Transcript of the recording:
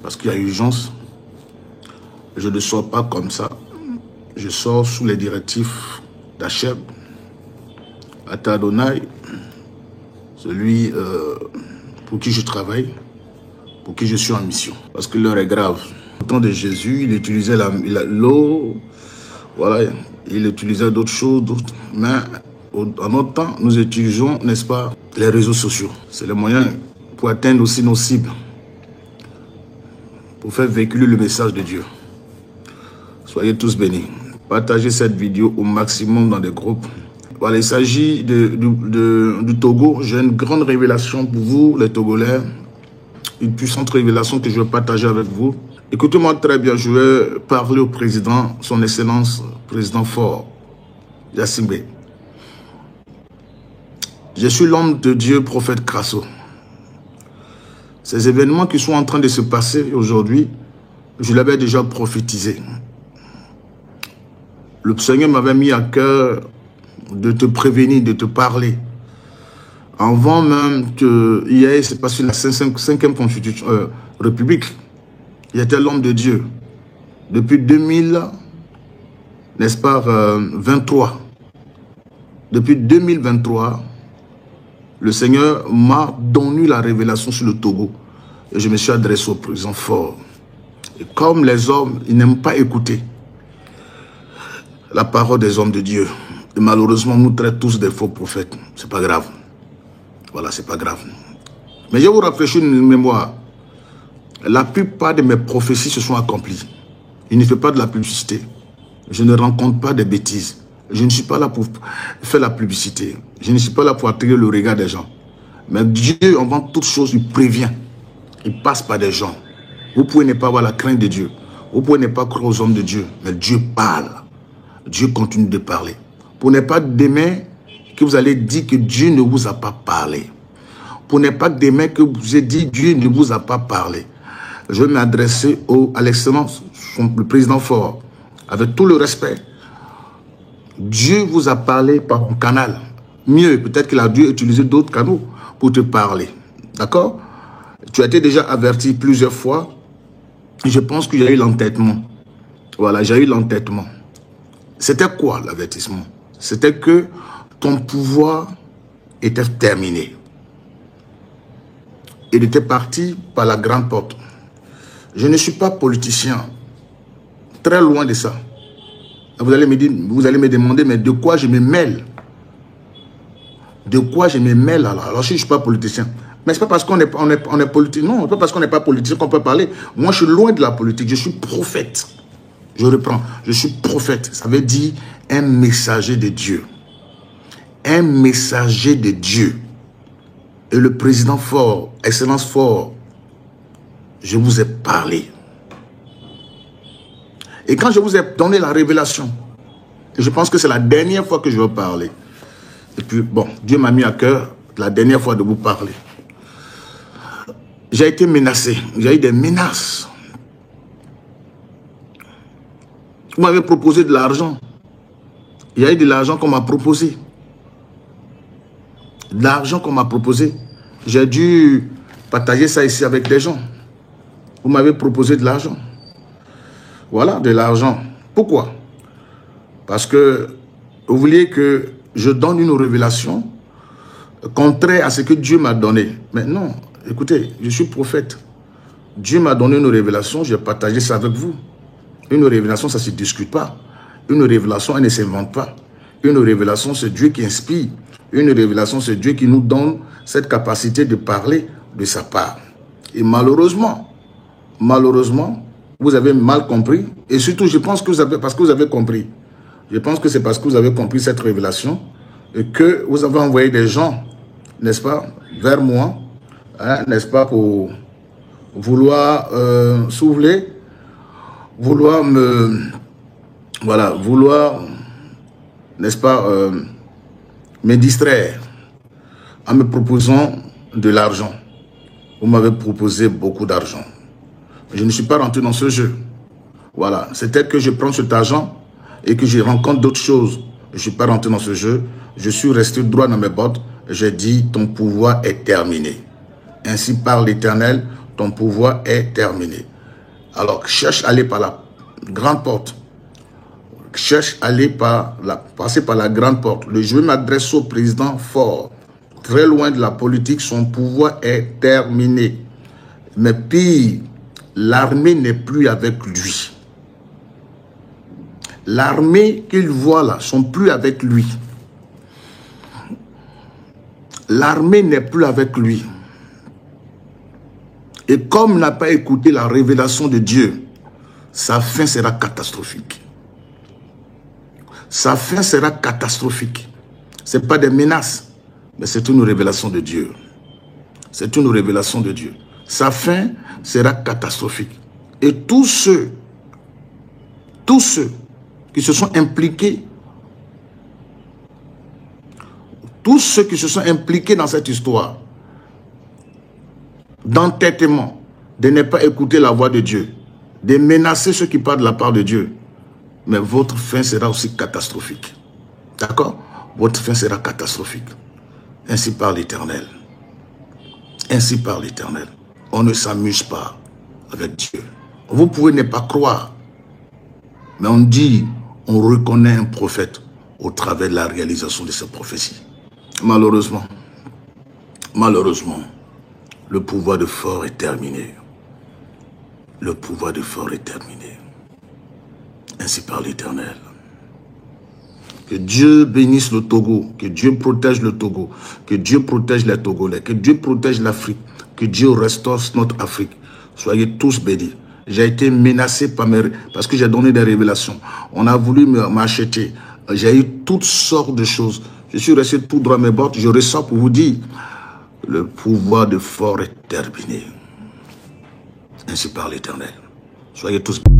parce qu'il y a urgence. Je ne sors pas comme ça. Je sors sous les directives d'Hachem, Adonai, celui pour qui je travaille, pour qui je suis en mission. Parce que l'heure est grave. Au temps de Jésus, il utilisait l'eau, voilà, il utilisait d'autres choses, mais en notre temps, nous utilisons, n'est-ce pas, les réseaux sociaux. C'est le moyen pour atteindre aussi nos cibles, pour faire véhiculer le message de Dieu. Soyez tous bénis. Partagez cette vidéo au maximum dans des groupes. Voilà, il s'agit du Togo. J'ai une grande révélation pour vous, les Togolais. Une puissante révélation que je vais partager avec vous. Écoutez-moi très bien, je vais parler au président, son excellence, président Faure, Yassimbe. Je suis l'homme de Dieu, prophète Krasso. Ces événements qui sont en train de se passer aujourd'hui, je l'avais déjà prophétisé. Le Seigneur m'avait mis à cœur de te prévenir, de te parler. Avant même que hier s'est passé la 5e Constitution, République, il était l'homme de Dieu. Depuis 2000, n'est-ce pas, 23. Depuis 2023, le Seigneur m'a donné la révélation sur le Togo. Et je me suis adressé au président Faure. Et comme les hommes, ils n'aiment pas écouter la parole des hommes de Dieu. Et malheureusement, nous traitons tous des faux prophètes. C'est pas grave. Voilà, c'est pas grave. Mais je vais vous rafraîchir une mémoire. La plupart de mes prophéties se sont accomplies. Je ne fais pas de la publicité. Je ne rencontre pas des bêtises. Je ne suis pas là pour faire la publicité. Je ne suis pas là pour attirer le regard des gens. Mais Dieu, avant toute chose, il prévient. Il passe par des gens. Vous pouvez ne pas avoir la crainte de Dieu. Vous pouvez ne pas croire aux hommes de Dieu. Mais Dieu parle. Dieu continue de parler. Pour ne pas demain que vous allez dire que Dieu ne vous a pas parlé. Pour ne pas demain que vous ayez dit Dieu ne vous a pas parlé. Je vais m'adresser à l'excellence, le président Faure, avec tout le respect. Dieu vous a parlé par un canal. Mieux, peut-être qu'il a dû utiliser d'autres canaux pour te parler. D'accord? Tu as été déjà averti plusieurs fois. Je pense qu'il y a eu l'entêtement. Voilà, j'ai eu l'entêtement. C'était quoi l'avertissement? C'était que ton pouvoir était terminé. Il était parti par la grande porte. Je ne suis pas politicien. Très loin de ça. Vous allez me demander, mais de quoi je me mêle? De quoi je me mêle alors? Alors, je ne suis pas politicien. Mais ce n'est pas parce qu'on est politique. Non, ce n'est pas parce qu'on n'est pas politicien qu'on peut parler. Moi, je suis loin de la politique. Je suis prophète. Je reprends. Je suis prophète. Ça veut dire un messager de Dieu. Un messager de Dieu. Et le président Faure, excellence Faure, je vous ai parlé. Et quand je vous ai donné la révélation, je pense que c'est la dernière fois que je vais parler. Et puis, bon, Dieu m'a mis à cœur la dernière fois de vous parler. J'ai été menacé. J'ai eu des menaces. Vous m'avez proposé de l'argent. Il y a eu de l'argent qu'on m'a proposé. De l'argent qu'on m'a proposé. J'ai dû partager ça ici avec les gens. Vous m'avez proposé de l'argent. Voilà, de l'argent. Pourquoi? Parce que vous vouliez que je donne une révélation contraire à ce que Dieu m'a donné. Mais non, écoutez, je suis prophète. Dieu m'a donné une révélation, j'ai partagé ça avec vous. Une révélation, ça ne se discute pas. Une révélation, elle ne s'invente pas. Une révélation, c'est Dieu qui inspire. Une révélation, c'est Dieu qui nous donne cette capacité de parler de sa part. Et malheureusement, vous avez mal compris. Et surtout, je pense que parce que vous avez compris. Je pense que c'est parce que vous avez compris cette révélation et que vous avez envoyé des gens, n'est-ce pas, vers moi, hein, n'est-ce pas, pour vouloir souffler, vouloir me... Voilà, vouloir, n'est-ce pas, me distraire en me proposant de l'argent. Vous m'avez proposé beaucoup d'argent. Je ne suis pas rentré dans ce jeu. Voilà, c'était que je prends cet argent et que je rencontre d'autres choses. Je ne suis pas rentré dans ce jeu. Je suis resté droit dans mes bottes. J'ai dit, ton pouvoir est terminé. Ainsi parle l'Éternel, ton pouvoir est terminé. Alors, cherche à aller par la grande porte. Cherche à aller passer par la grande porte. Je m'adresse au président fort. Très loin de la politique, son pouvoir est terminé. Mais pire, l'armée n'est plus avec lui. L'armée qu'il voit là sont plus avec lui. L'armée n'est plus avec lui. Et comme il n'a pas écouté la révélation de Dieu, sa fin sera catastrophique. Sa fin sera catastrophique. Ce n'est pas des menaces, mais c'est une révélation de Dieu. C'est une révélation de Dieu. Sa fin sera catastrophique. Et tous ceux qui se sont impliqués, dans cette histoire, d'entêtement, de ne pas écouter la voix de Dieu, de menacer ceux qui parlent de la part de Dieu, mais votre fin sera aussi catastrophique. D'accord? Votre fin sera catastrophique. Ainsi parle l'Éternel. Ainsi parle l'Éternel. On ne s'amuse pas avec Dieu. Vous pouvez ne pas croire, mais on dit, on reconnaît un prophète au travers de la réalisation de ses prophéties. Malheureusement, le pouvoir de fort est terminé. Le pouvoir de fort est terminé. Ainsi parle l'Éternel. Que Dieu bénisse le Togo, que Dieu protège le Togo, que Dieu protège les Togolais, que Dieu protège l'Afrique, que Dieu restaure notre Afrique. Soyez tous bénis. J'ai été menacé parce que j'ai donné des révélations. On a voulu m'acheter. J'ai eu toutes sortes de choses. Je suis resté tout droit à mes bottes. Je ressors pour vous dire, le pouvoir de fort est terminé. Ainsi parle l'Éternel. Soyez tous bénis.